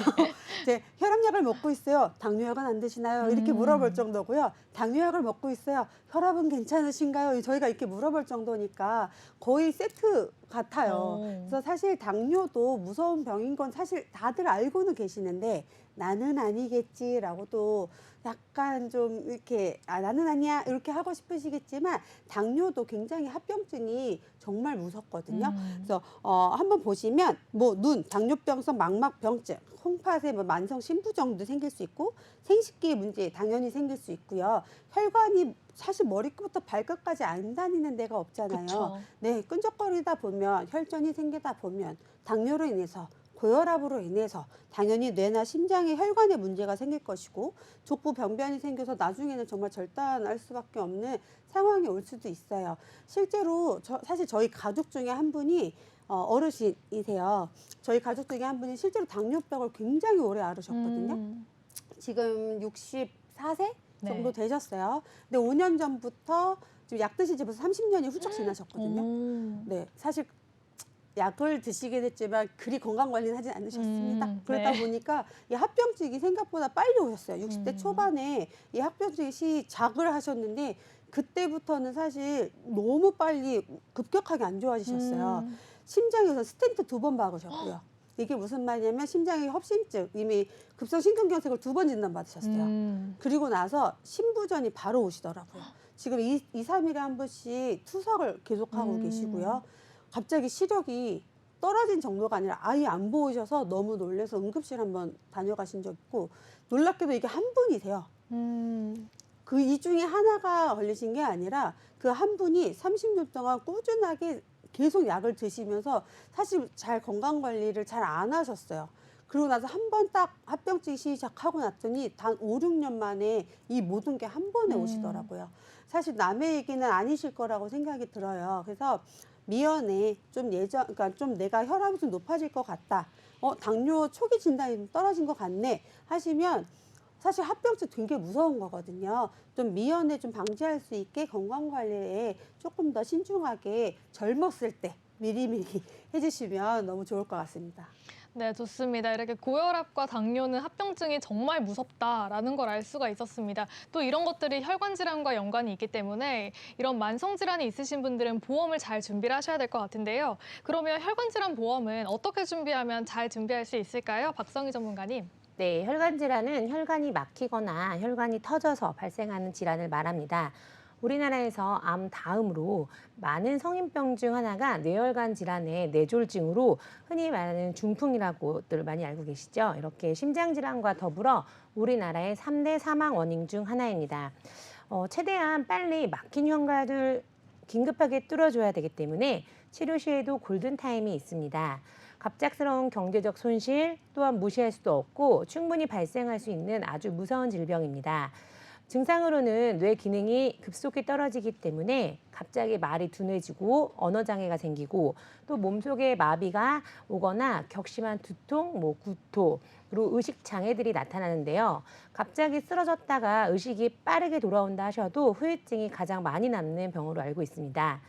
이제 혈압약을 먹고 있어요. 당뇨약은 안 드시나요? 이렇게 물어볼 정도고요. 당뇨약을 먹고 있어요. 혈압은 괜찮으신가요? 저희가 이렇게 물어볼 정도니까 거의 세트 같아요. 그래서 사실 당뇨도 무서운 병인 건 사실 다들 알고는 계시는데 나는 아니겠지라고 또 약간 좀 이렇게 나는 아니야 이렇게 하고 싶으시겠지만 당뇨도 굉장히 합병증이 정말 무섭거든요. 그래서 한번 보시면 뭐 눈, 당뇨병성 망막병증, 콩팥에 뭐 만성 신부정도 생길 수 있고 생식기의 문제 당연히 생길 수 있고요. 혈관이 사실 머리끝부터 발끝까지 안 다니는 데가 없잖아요. 그쵸. 네, 끈적거리다 보면 혈전이 생기다 보면 당뇨로 인해서 고혈압으로 인해서 당연히 뇌나 심장에 혈관에 문제가 생길 것이고 족부 병변이 생겨서 나중에는 정말 절단할 수밖에 없는 상황이 올 수도 있어요. 실제로 사실 저희 가족 중에 한 분이 어르신이세요. 저희 가족 중에 한 분이 실제로 당뇨병을 굉장히 오래 앓으셨거든요. 지금 64세 정도 되셨어요. 근데 5년 전부터 지금 약 드신 지 벌써 30년이 훌쩍 지나셨거든요. 네, 사실 약을 드시긴 했지만 그리 건강 관리는 하진 않으셨습니다. 그러다 보니까 이 합병증이 생각보다 빨리 오셨어요. 60대 초반에 이 합병증이 시작을 하셨는데 그때부터는 사실 너무 빨리 급격하게 안 좋아지셨어요. 심장에서 스텐트 2번 박으셨고요. 이게 무슨 말이냐면 심장의 협심증, 이미 급성심근경색을 2번 진단받으셨어요. 그리고 나서 신부전이 바로 오시더라고요. 지금 2, 3일에 한 번씩 투석을 계속하고 계시고요. 갑자기 시력이 떨어진 정도가 아니라 아예 안 보이셔서 너무 놀라서 응급실 한번 다녀가신 적 있고 놀랍게도 이게 한 분이세요. 그 이 중에 하나가 걸리신 게 아니라 그 한 분이 30년 동안 꾸준하게 계속 약을 드시면서 사실 잘 건강 관리를 잘 안 하셨어요. 그러고 나서 한 번 딱 합병증이 시작하고 났더니 단 5, 6년 만에 이 모든 게 한 번에 오시더라고요. 사실 남의 얘기는 아니실 거라고 생각이 들어요. 그래서 미연에 그러니까 좀 내가 혈압이 좀 높아질 것 같다. 당뇨 초기 진단이 좀 떨어진 것 같네. 하시면 사실 합병증 되게 무서운 거거든요. 좀 미연에 좀 방지할 수 있게 건강 관리에 조금 더 신중하게 젊었을 때 미리미리 해주시면 너무 좋을 것 같습니다. 네, 좋습니다. 이렇게 고혈압과 당뇨는 합병증이 정말 무섭다라는 걸 알 수가 있었습니다. 또 이런 것들이 혈관 질환과 연관이 있기 때문에 이런 만성 질환이 있으신 분들은 보험을 잘 준비를 하셔야 될 것 같은데요. 그러면 혈관 질환 보험은 어떻게 준비하면 잘 준비할 수 있을까요? 박성희 전문가님. 네, 혈관 질환은 혈관이 막히거나 혈관이 터져서 발생하는 질환을 말합니다. 우리나라에서 암 다음으로 많은 성인병 중 하나가 뇌혈관 질환의 뇌졸중으로 흔히 말하는 중풍이라고들 많이 알고 계시죠? 이렇게 심장 질환과 더불어 우리나라의 3대 사망 원인 중 하나입니다. 최대한 빨리 막힌 혈관을 긴급하게 뚫어줘야 되기 때문에 치료 시에도 골든타임이 있습니다. 갑작스러운 경제적 손실 또한 무시할 수도 없고 충분히 발생할 수 있는 아주 무서운 질병입니다. 증상으로는 뇌 기능이 급속히 떨어지기 때문에 갑자기 말이 둔해지고 언어 장애가 생기고 또 몸속에 마비가 오거나 격심한 두통, 구토, 그리고 의식 장애들이 나타나는데요. 갑자기 쓰러졌다가 의식이 빠르게 돌아온다 하셔도 후유증이 가장 많이 남는 병으로 알고 있습니다.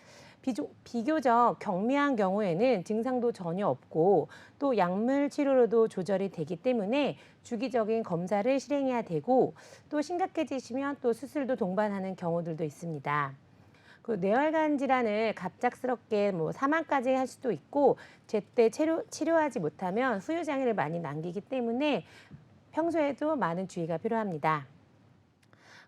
비교적 경미한 경우에는 증상도 전혀 없고 또 약물 치료로도 조절이 되기 때문에 주기적인 검사를 실행해야 되고 또 심각해지시면 또 수술도 동반하는 경우들도 있습니다. 그 뇌혈관 질환을 갑작스럽게 사망까지 할 수도 있고 제때 치료하지 못하면 후유장애를 많이 남기기 때문에 평소에도 많은 주의가 필요합니다.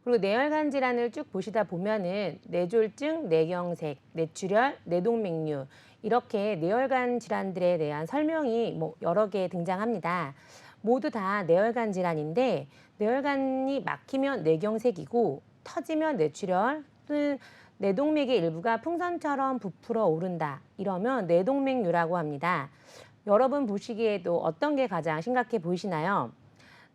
그리고 뇌혈관 질환을 쭉 보시다 보면은 뇌졸중, 뇌경색, 뇌출혈, 뇌동맥류 이렇게 뇌혈관 질환들에 대한 설명이 여러 개 등장합니다. 모두 다 뇌혈관 질환인데 뇌혈관이 막히면 뇌경색이고 터지면 뇌출혈 또는 뇌동맥의 일부가 풍선처럼 부풀어 오른다. 이러면 뇌동맥류라고 합니다. 여러분 보시기에도 어떤 게 가장 심각해 보이시나요?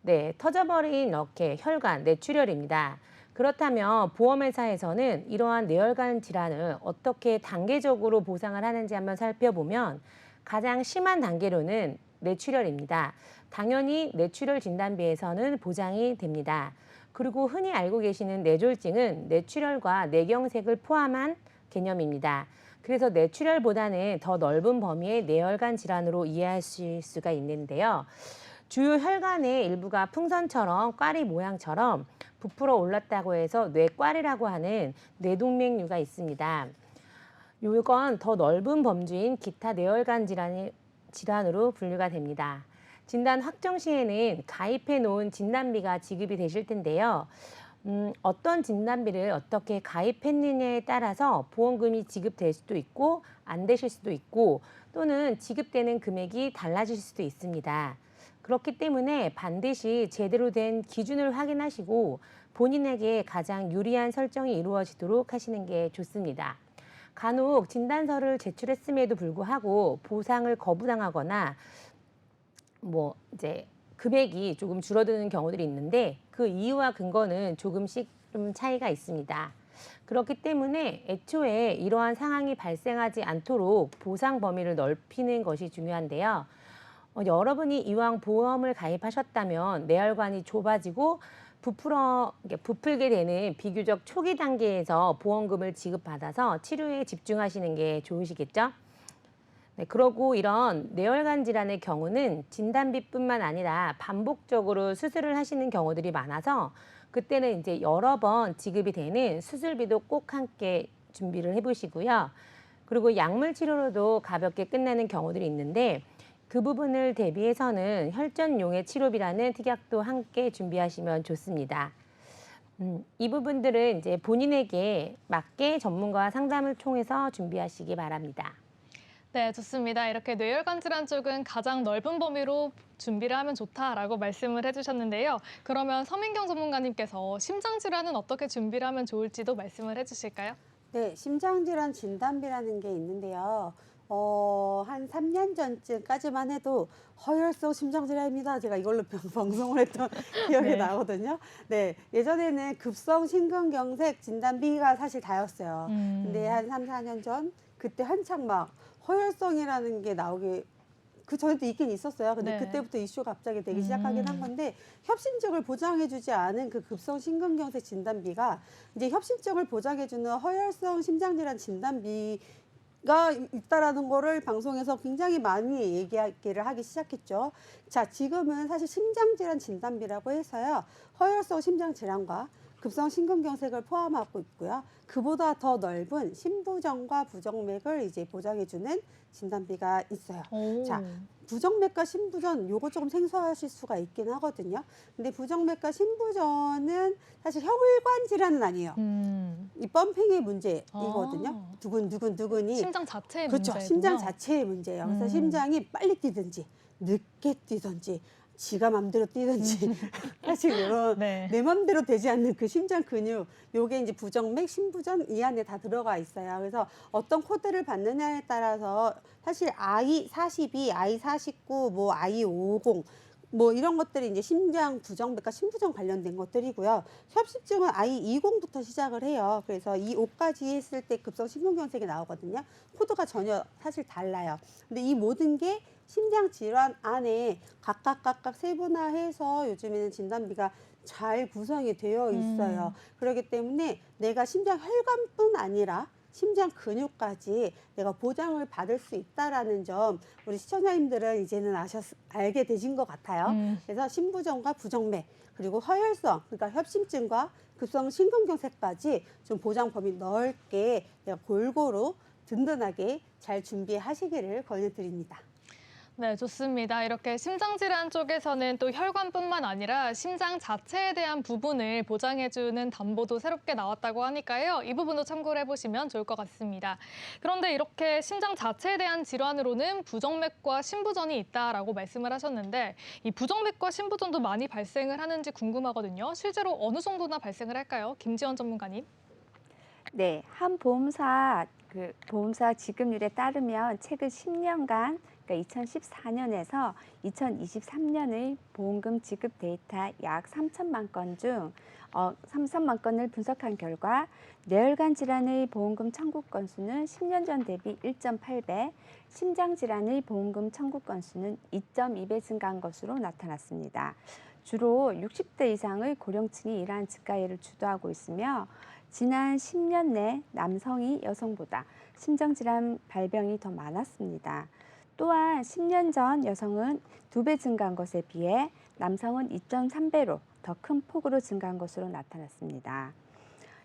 네, 터져버린 이렇게 혈관, 뇌출혈입니다. 그렇다면 보험회사에서는 이러한 뇌혈관 질환을 어떻게 단계적으로 보상을 하는지 한번 살펴보면 가장 심한 단계로는 뇌출혈입니다. 당연히 뇌출혈 진단비에서는 보장이 됩니다. 그리고 흔히 알고 계시는 뇌졸중은 뇌출혈과 뇌경색을 포함한 개념입니다. 그래서 뇌출혈보다는 더 넓은 범위의 뇌혈관 질환으로 이해하실 수가 있는데요. 주요 혈관의 일부가 풍선처럼 꽈리 모양처럼 부풀어 올랐다고 해서 뇌꽈리라고 하는 뇌동맥류가 있습니다. 이건 더 넓은 범주인 기타 뇌혈관 질환으로 분류가 됩니다. 진단 확정 시에는 가입해 놓은 진단비가 지급이 되실 텐데요. 어떤 진단비를 어떻게 가입했느냐에 따라서 보험금이 지급될 수도 있고 안 되실 수도 있고 또는 지급되는 금액이 달라질 수도 있습니다. 그렇기 때문에 반드시 제대로 된 기준을 확인하시고 본인에게 가장 유리한 설정이 이루어지도록 하시는 게 좋습니다. 간혹 진단서를 제출했음에도 불구하고 보상을 거부당하거나 이제 금액이 조금 줄어드는 경우들이 있는데 그 이유와 근거는 조금씩 좀 차이가 있습니다. 그렇기 때문에 애초에 이러한 상황이 발생하지 않도록 보상 범위를 넓히는 것이 중요한데요. 여러분이 이왕 보험을 가입하셨다면 뇌혈관이 좁아지고 부풀게 되는 비교적 초기 단계에서 보험금을 지급받아서 치료에 집중하시는 게 좋으시겠죠? 네, 그러고 이런 뇌혈관 질환의 경우는 진단비뿐만 아니라 반복적으로 수술을 하시는 경우들이 많아서 그때는 이제 여러 번 지급이 되는 수술비도 꼭 함께 준비를 해보시고요. 그리고 약물 치료로도 가볍게 끝나는 경우들이 있는데 그 부분을 대비해서는 혈전용의 치료비라는 특약도 함께 준비하시면 좋습니다. 이 부분들은 이제 본인에게 맞게 전문가와 상담을 통해서 준비하시기 바랍니다. 네, 좋습니다. 이렇게 뇌혈관 질환 쪽은 가장 넓은 범위로 준비를 하면 좋다라고 말씀을 해주셨는데요. 그러면 서민경 전문가님께서 심장 질환은 어떻게 준비를 하면 좋을지도 말씀을 해주실까요? 네, 심장질환 진단비라는 게 있는데요. 한 3년 전쯤까지만 해도 허혈성 심장질환입니다. 제가 이걸로 방송을 했던 기억이 네. 나거든요. 네, 예전에는 급성 심근경색 진단비가 사실 다였어요. 근데 한 3, 4년 전 그때 한창 막 허혈성이라는 게 나오기 그 전에도 있긴 있었어요. 근데 네. 그때부터 이슈가 갑자기 되기 시작하긴 한 건데 협심증을 보장해주지 않은 그 급성 심근경색 진단비가 이제 협심증을 보장해주는 허혈성 심장질환 진단비가 있다라는 거를 방송에서 굉장히 많이 얘기를 하기 시작했죠. 자, 지금은 사실 심장질환 진단비라고 해서요. 허혈성 심장질환과 급성 심근경색을 포함하고 있고요. 그보다 더 넓은 심부전과 부정맥을 이제 보장해주는 진단비가 있어요. 오. 자, 부정맥과 심부전 요거 조금 생소하실 수가 있긴 하거든요. 근데 부정맥과 심부전은 사실 혈관 질환은 아니에요. 이 펌핑의 문제이거든요. 아. 두근두근이 심장 자체의 그렇죠. 문제군요. 심장 자체의 문제예요. 그래서 심장이 빨리 뛰든지 늦게 뛰든지 지가 맘대로 뛰든지 사실 이런 네. 내 맘대로 되지 않는 그 심장 근육 요게 이제 부정맥, 심부전 이 안에 다 들어가 있어요. 그래서 어떤 코드를 받느냐에 따라서 사실 I42, I49, 뭐 I50 뭐 이런 것들이 이제 심장 부정맥과 심부전 관련된 것들이고요. 협심증은 I20부터 시작을 해요. 그래서 이 5까지 했을 때 급성 심근경색이 나오거든요. 코드가 전혀 사실 달라요. 근데 이 모든 게 심장 질환 안에 각각 세분화해서 요즘에는 진단비가 잘 구성이 되어 있어요. 그렇기 때문에 내가 심장 혈관뿐 아니라 심장 근육까지 내가 보장을 받을 수 있다라는 점 우리 시청자님들은 이제는 알게 되신 것 같아요. 그래서 심부전과 부정맥 그리고 허혈성 그러니까 협심증과 급성 심근경색까지 좀 보장 범위 넓게 내가 골고루 든든하게 잘 준비하시기를 권유드립니다. 네, 좋습니다. 이렇게 심장질환 쪽에서는 또 혈관뿐만 아니라 심장 자체에 대한 부분을 보장해주는 담보도 새롭게 나왔다고 하니까요. 이 부분도 참고를 해보시면 좋을 것 같습니다. 그런데 이렇게 심장 자체에 대한 질환으로는 부정맥과 심부전이 있다라고 말씀을 하셨는데 이 부정맥과 심부전도 많이 발생을 하는지 궁금하거든요. 실제로 어느 정도나 발생을 할까요? 김지연 전문가님. 네, 한 보험사 보험사 지급률에 따르면 최근 10년간 그러니까 2014년에서 2023년의 보험금 지급 데이터 약 3천만 건 중 3천만 건을 분석한 결과 뇌혈관 질환의 보험금 청구 건수는 10년 전 대비 1.8배, 심장 질환의 보험금 청구 건수는 2.2배 증가한 것으로 나타났습니다. 주로 60대 이상의 고령층이 이러한 증가율을 주도하고 있으며 지난 10년 내 남성이 여성보다 심장질환 발병이 더 많았습니다. 또한 10년 전 여성은 2배 증가한 것에 비해 남성은 2.3배로 더 큰 폭으로 증가한 것으로 나타났습니다.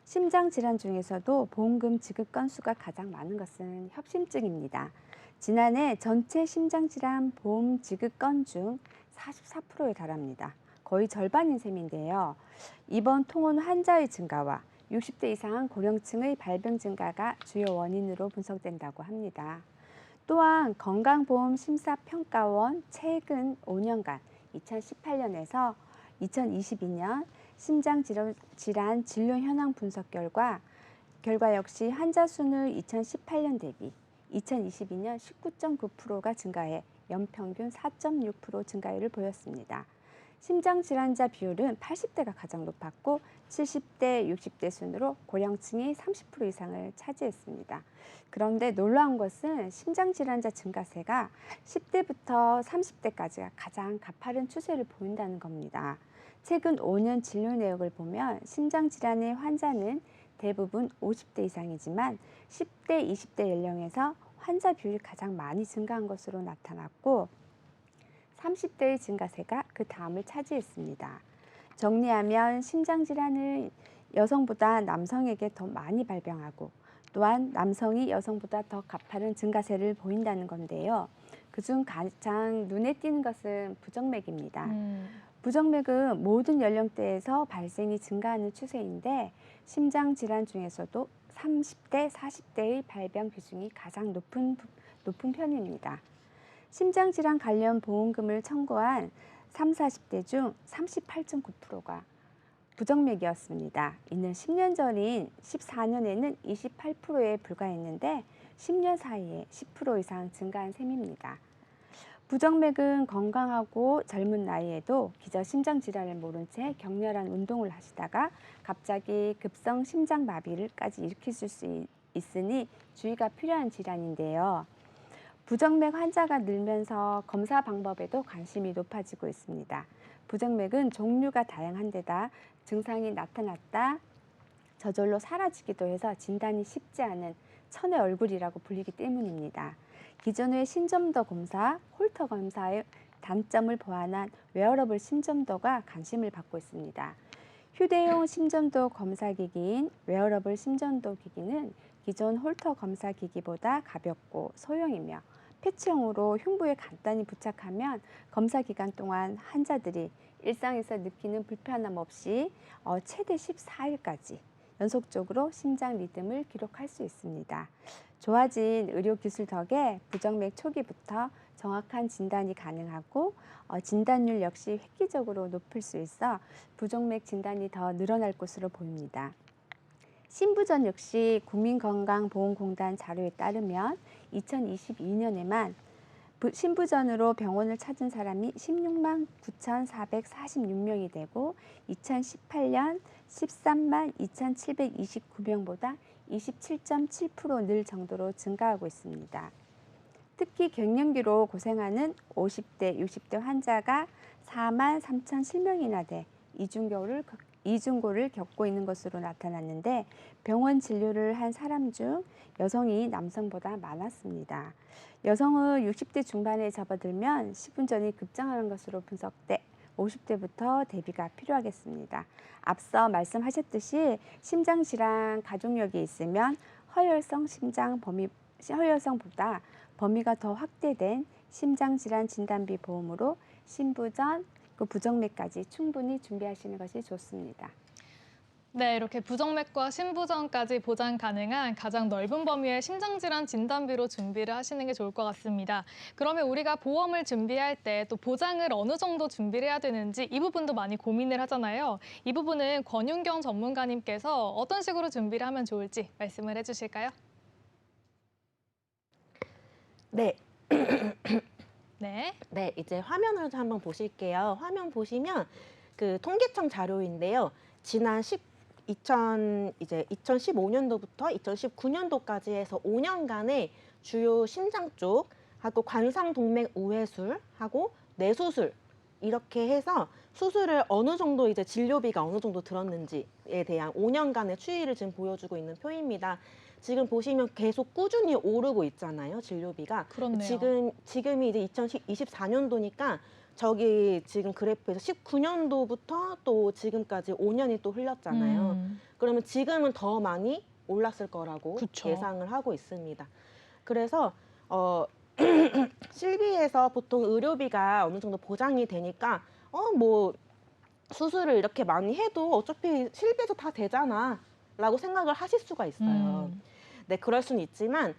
심장질환 중에서도 보험금 지급 건수가 가장 많은 것은 협심증입니다. 지난해 전체 심장질환 보험 지급 건 중 44%에 달합니다. 거의 절반인 셈인데요. 이번 통원 환자의 증가와 60대 이상 고령층의 발병 증가가 주요 원인으로 분석된다고 합니다. 또한 건강보험심사평가원 최근 5년간 2018년에서 2022년 심장질환 진료 현황 분석 결과 역시 환자 수는 2018년 대비 2022년 19.9%가 증가해 연평균 4.6% 증가율을 보였습니다. 심장질환자 비율은 80대가 가장 높았고 70대, 60대 순으로 고령층이 30% 이상을 차지했습니다. 그런데 놀라운 것은 심장질환자 증가세가 10대부터 30대까지가 가장 가파른 추세를 보인다는 겁니다. 최근 5년 진료 내역을 보면 심장질환의 환자는 대부분 50대 이상이지만 10대, 20대 연령에서 환자 비율이 가장 많이 증가한 것으로 나타났고 30대의 증가세가 그 다음을 차지했습니다. 정리하면 심장질환은 여성보다 남성에게 더 많이 발병하고 또한 남성이 여성보다 더 가파른 증가세를 보인다는 건데요. 그중 가장 눈에 띄는 것은 부정맥입니다. 부정맥은 모든 연령대에서 발생이 증가하는 추세인데 심장질환 중에서도 30대, 40대의 발병 비중이 가장 높은 편입니다. 심장질환 관련 보험금을 청구한 30, 40대 중 38.9%가 부정맥이었습니다. 이는 10년 전인 14년에는 28%에 불과했는데 10년 사이에 10% 이상 증가한 셈입니다. 부정맥은 건강하고 젊은 나이에도 기저 심장질환을 모른 채 격렬한 운동을 하시다가 갑자기 급성 심장마비를까지 일으킬 수 있으니 주의가 필요한 질환인데요. 부정맥 환자가 늘면서 검사 방법에도 관심이 높아지고 있습니다. 부정맥은 종류가 다양한 데다 증상이 나타났다 저절로 사라지기도 해서 진단이 쉽지 않은 천의 얼굴이라고 불리기 때문입니다. 기존의 심전도 검사, 홀터 검사의 단점을 보완한 웨어러블 심전도가 관심을 받고 있습니다. 휴대용 심전도 검사기기인 웨어러블 심전도 기기는 기존 홀터 검사 기기보다 가볍고 소형이며 패치형으로 흉부에 간단히 부착하면 검사 기간 동안 환자들이 일상에서 느끼는 불편함 없이 최대 14일까지 연속적으로 심장 리듬을 기록할 수 있습니다. 좋아진 의료 기술 덕에 부정맥 초기부터 정확한 진단이 가능하고 진단율 역시 획기적으로 높일 수 있어 부정맥 진단이 더 늘어날 것으로 보입니다. 심부전 역시 국민건강보험공단 자료에 따르면 2022년에만 심부전으로 병원을 찾은 사람이 16만 9,446명이 되고 2018년 13만 2,729명보다 27.7% 늘 정도로 증가하고 있습니다. 특히 갱년기로 고생하는 50대, 60대 환자가 4만 3천 실명이나 돼 이중고를 겪고 있는 것으로 나타났는데 병원 진료를 한 사람 중 여성이 남성보다 많았습니다. 여성은 60대 중반에 접어들면 심부전이 급증하는 것으로 분석돼 50대부터 대비가 필요하겠습니다. 앞서 말씀하셨듯이 심장질환 가족력이 있으면 허혈성 심장 허혈성보다 범위가 더 확대된 심장질환 진단비 보험으로 신부전, 그 부정맥까지 충분히 준비하시는 것이 좋습니다. 네, 이렇게 부정맥과 신부전까지 보장 가능한 가장 넓은 범위의 심장질환 진단비로 준비를 하시는 게 좋을 것 같습니다. 그러면 우리가 보험을 준비할 때 또 보장을 어느 정도 준비를 해야 되는지 이 부분도 많이 고민을 하잖아요. 이 부분은 권윤경 전문가님께서 어떤 식으로 준비를 하면 좋을지 말씀을 해주실까요? 네. 네. 네, 이제 화면을 한번 보실게요. 화면 보시면 그 통계청 자료인데요. 지난 2015년도부터 2019년도까지 해서 5년간의 주요 심장 쪽하고 관상동맥 우회술하고 뇌수술 이렇게 해서 수술을 어느 정도 이제 진료비가 어느 정도 들었는지에 대한 5년간의 추이를 지금 보여주고 있는 표입니다. 지금 보시면 계속 꾸준히 오르고 있잖아요, 진료비가. 그렇네요. 지금이 이제 2024년도니까 저기 지금 그래프에서 19년도부터 또 지금까지 5년이 또 흘렀잖아요. 그러면 지금은 더 많이 올랐을 거라고 그쵸. 예상을 하고 있습니다. 그래서 실비에서 보통 의료비가 어느 정도 보장이 되니까 뭐 수술을 이렇게 많이 해도 어차피 실비에서 다 되잖아 라고 생각을 하실 수가 있어요. 네, 그럴 수는 있지만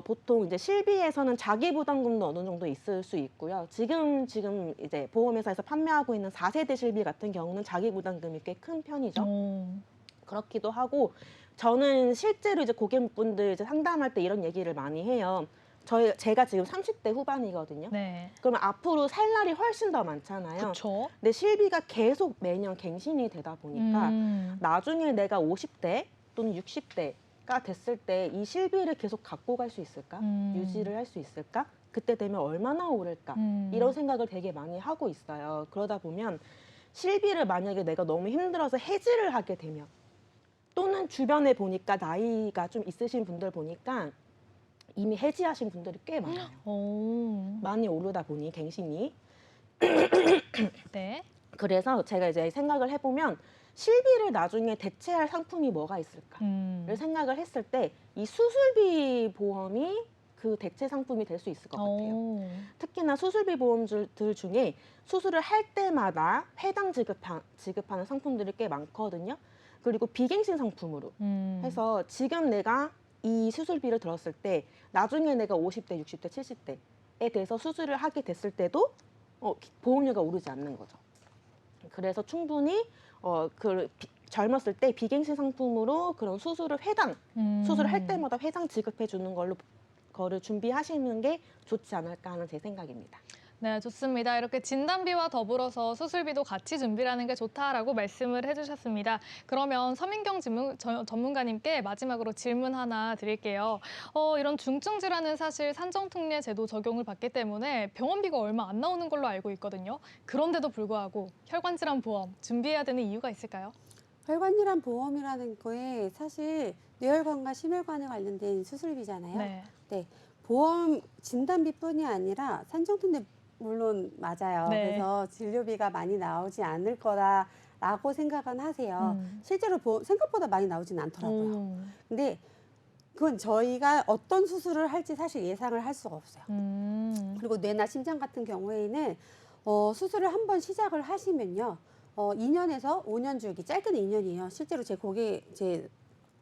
보통 이제 실비에서는 자기 부담금도 어느 정도 있을 수 있고요. 지금 이제 보험회사에서 판매하고 있는 4세대 실비 같은 경우는 자기 부담금이 꽤 큰 편이죠. 그렇기도 하고 저는 실제로 이제 고객분들 이제 상담할 때 이런 얘기를 많이 해요. 제가 지금 30대 후반이거든요. 네. 그러면 앞으로 살 날이 훨씬 더 많잖아요. 그렇죠. 근데 실비가 계속 매년 갱신이 되다 보니까 나중에 내가 50대 또는 60대가 됐을 때 이 실비를 계속 갖고 갈 수 있을까? 유지를 할 수 있을까? 그때 되면 얼마나 오를까? 이런 생각을 되게 많이 하고 있어요. 그러다 보면 실비를 만약에 내가 너무 힘들어서 해지를 하게 되면 또는 주변에 보니까 나이가 좀 있으신 분들 보니까 이미 해지하신 분들이 꽤 많아요. 많이 오르다 보니 갱신이. 네. 그래서 제가 이제 생각을 해보면 실비를 나중에 대체할 상품이 뭐가 있을까를 생각을 했을 때 이 수술비 보험이 그 대체 상품이 될 수 있을 것 같아요. 특히나 수술비 보험들 중에 수술을 할 때마다 회당 지급하는 상품들이 꽤 많거든요. 그리고 비갱신 상품으로 해서 지금 내가 이 수술비를 들었을 때 나중에 내가 50대, 60대, 70대에 대해서 수술을 하게 됐을 때도 보험료가 오르지 않는 거죠. 그래서 충분히 젊었을 때 비갱신 상품으로 그런 수술을 수술을 할 때마다 회당 지급해 주는 거를 준비하시는 게 좋지 않을까 하는 제 생각입니다. 네, 좋습니다. 이렇게 진단비와 더불어서 수술비도 같이 준비를 하는 게 좋다라고 말씀을 해주셨습니다. 그러면 서민경 전문가님께 마지막으로 질문 하나 드릴게요. 이런 중증 질환은 사실 산정특례 제도 적용을 받기 때문에 병원비가 얼마 안 나오는 걸로 알고 있거든요. 그런데도 불구하고 혈관질환 보험 준비해야 되는 이유가 있을까요? 혈관질환 보험이라는 거에 사실 뇌혈관과 심혈관에 관련된 수술비잖아요. 네. 네, 보험 진단비뿐이 아니라 산정특례 물론 맞아요. 네. 그래서 진료비가 많이 나오지 않을 거라고 생각은 하세요. 실제로 생각보다 많이 나오진 않더라고요. 근데 그건 저희가 어떤 수술을 할지 사실 예상을 할 수가 없어요. 그리고 뇌나 심장 같은 경우에는 수술을 한번 시작을 하시면요. 2년에서 5년 주기, 짧게는 2년이에요. 실제로 제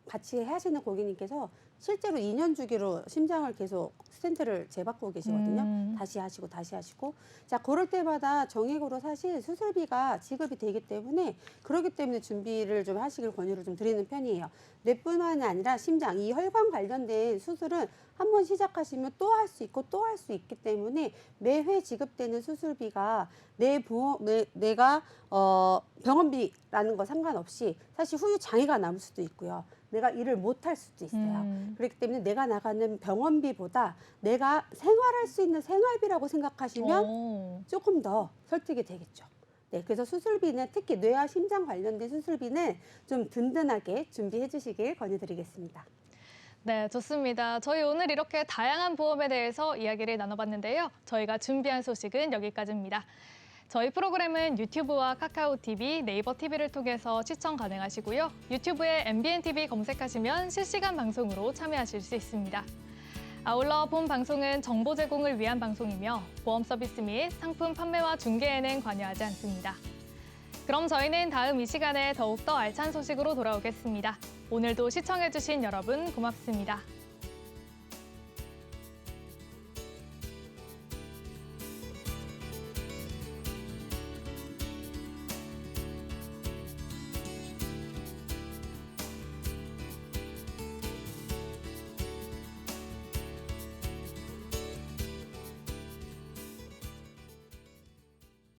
같이 하시는 고객님께서 실제로 2년 주기로 심장을 계속 스텐트를 재받고 계시거든요. 다시 하시고. 자, 그럴 때마다 정액으로 사실 수술비가 지급이 되기 때문에 그렇기 때문에 준비를 좀 하시길 권유를 좀 드리는 편이에요. 뇌뿐만이 아니라 심장, 이 혈관 관련된 수술은 한번 시작하시면 또 할 수 있고 또 할 수 있기 때문에 매회 지급되는 수술비가 내가 병원비라는 거 상관없이 사실 후유 장애가 남을 수도 있고요. 내가 일을 못할 수도 있어요. 그렇기 때문에 내가 나가는 병원비보다 내가 생활할 수 있는 생활비라고 생각하시면 조금 더 설득이 되겠죠. 네, 그래서 수술비는 특히 뇌와 심장 관련된 수술비는 좀 든든하게 준비해 주시길 권유드리겠습니다. 네, 좋습니다. 저희 오늘 이렇게 다양한 보험에 대해서 이야기를 나눠봤는데요. 저희가 준비한 소식은 여기까지입니다. 저희 프로그램은 유튜브와 카카오 TV, 네이버 TV를 통해서 시청 가능하시고요. 유튜브에 MBN TV 검색하시면 실시간 방송으로 참여하실 수 있습니다. 아울러 본 방송은 정보 제공을 위한 방송이며 보험 서비스 및 상품 판매와 중개에는 관여하지 않습니다. 그럼 저희는 다음 이 시간에 더욱더 알찬 소식으로 돌아오겠습니다. 오늘도 시청해주신 여러분 고맙습니다.